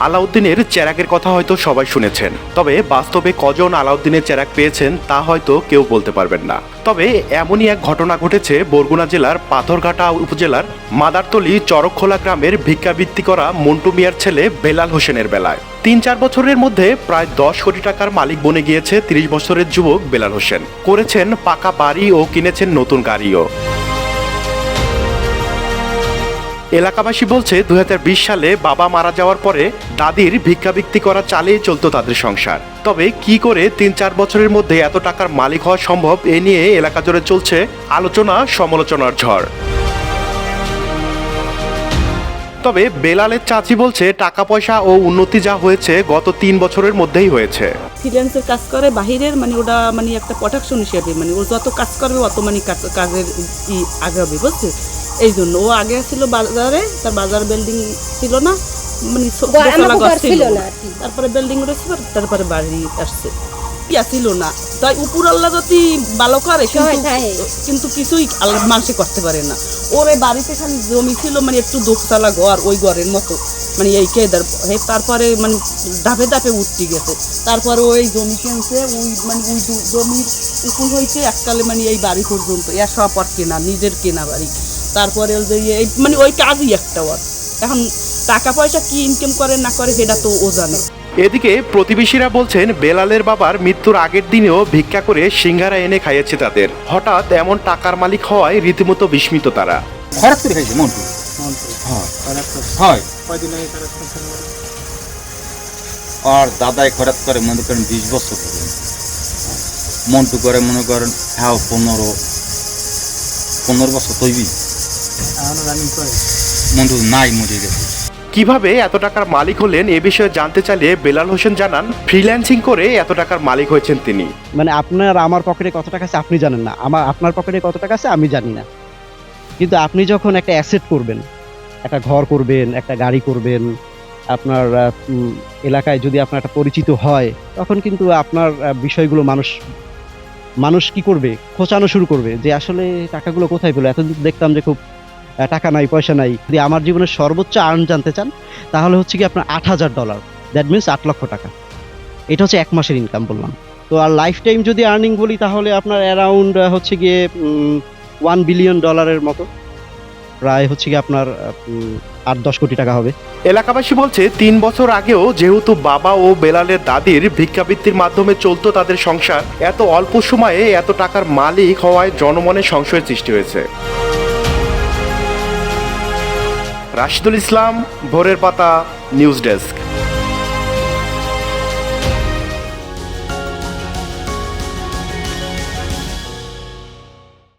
আলাউদ্দিনের চেরাগের কথা হয়তো সবাই শুনেছেন, তবে বাস্তবে কজন আলাউদ্দিনের চেরাগ পেয়েছেন তা হয়তো কেউ বলতে পারবেন না। তবে এমনই এক ঘটনা ঘটেছে বরগুনা জেলার পাথরঘাটা উপজেলার মাদারতলী চরকখোলা গ্রামের ভিক্ষাবৃত্তি করা মন্টু মিয়ার ছেলে বেলাল হোসেনের বেলায়। ৩-৪ বছরের মধ্যে প্রায় ১০ কোটি টাকার মালিক বনে গিয়েছে ৩০ বছরের যুবক বেলাল হোসেন। করেছেন পাকা বাড়ি ও কিনেছেন নতুন গাড়িও। এলাকাবাসী বলছে ২০২০ সালে বাবা মারা যাওয়ার পরে দাদির ভিক্ষাবৃত্তি করা চালিয়ে চলতো তাদের সংসার। তবে কি করে ৩-৪ বছরের মধ্যে এত টাকার মালিক হওয়া সম্ভব, এ নিয়ে এলাকা জুড়ে চলছে আলোচনা সমালোচনার ঝড়। তবে বেলালের চাচি বলছে টাকা পয়সা ও উন্নতি যা হয়েছে গত ৩ বছরের মধ্যেই হয়েছে। ফ্রিল্যান্সের কাজ করে বাহিরের, ওটা একটা প্রোটেকশন হিসেবে, ও যত কাজ করবে অত কাজের আগাবে, বুঝছে? এই জন্য ও আগে ছিল বাজারে, তার বাজার বিল্ডিং ছিল না, ছিল না, তারপরে বিল্ডিং উঠেছে, তারপরে বাড়ি আসছে, ছিল না। তাই উপর আল্লাহ যদি ভালো করে কিন্তু কিছুই আল্লাহ মানুষে করতে পারে না। ওর এই বাড়িতে খালি জমি ছিল, একটু দোতলা ঘর, ওই ঘরের মতো, এই কেদার। তারপরে ধাপে ধাপে উঠতে গেছে, তারপরে ওই জমি কিনছে, ওই ওই জমির উকুল হয়েছে এককালে, এই বাড়ি পর্যন্ত এর সব আর কেনা, নিজের কেনা বাড়ি। তারপরে ওই কাজই একটা ওর। এখন টাকা পয়সা কি ইনকাম করে না করে সেটা তো ও জানে। এদিকে প্রতিবেশীরা বলছেন বেলালের বাবার মৃত্যুর আগের দিনেও ভিক্ষা করে সিঙ্গারা এনে খাইয়েছে তাদের। হঠাৎ এমন টাকার মালিক হওয়ায় রীতিমতো বিস্মিত তারা। খরচ করে খাইছে মন্টু, হয় আর দাদাই খরচ করে মনে করেন 20 বছর ধরে, মন্টু করে মনে করেন 15 বছর তৈরি। মন্টু নাই, মরে গেছে। কিভাবে এত টাকার মালিক হলেন এ বিষয়ে জানতে চাইলে বেলাল হোসেন জানান, ফ্রিল্যান্সিং করে এত টাকার মালিক হয়েছেন তিনি। আপনার আমার পকেটে কত টাকা আছে আপনি জানেন না, আপনার পকেটে কত টাকা আছে আমি জানি না। কিন্তু আপনি যখন একটা অ্যাসেট করবেন, একটা ঘর করবেন, একটা গাড়ি করবেন, আপনার এলাকায় যদি আপনার একটা পরিচিত হয়, তখন কিন্তু আপনার বিষয়গুলো মানুষ কি করবে, খোঁচানো শুরু করবে যে আসলে টাকাগুলো কোথায় পেলো। এতদিন দেখতাম যে খুব টাকা নাই, পয়সা নাই। যদি আমার জীবনের সর্বোচ্চ আর্ন জানতে চান তাহলে হচ্ছে কি আপনার $৮,০০০, দ্যাট মিনস ৮ লক্ষ টাকা। এটা হচ্ছে 1 মাসের ইনকাম বললাম। তো আর লাইফ টাইম যদি আর্নিং বলি তাহলে আপনার অ্যারাউন্ড হচ্ছে গিয়ে $1 বিলিয়ন মতো, প্রায় হচ্ছে গিয়ে আপনার ৮-১০ কোটি টাকা হবে। এলাকাবাসী বলছে ৩ বছর আগেও যেহেতু বাবা ও বেলালের দাদির ভিক্ষাবৃত্তির মাধ্যমে চলতো তাদের সংসার, এত অল্প সময়ে এত টাকার মালিক হওয়ায় জনমনে সংশয়ের সৃষ্টি হয়েছে। রাশিদুল ইসলাম, ভোরের পাতা, নিউজ ডেস্ক।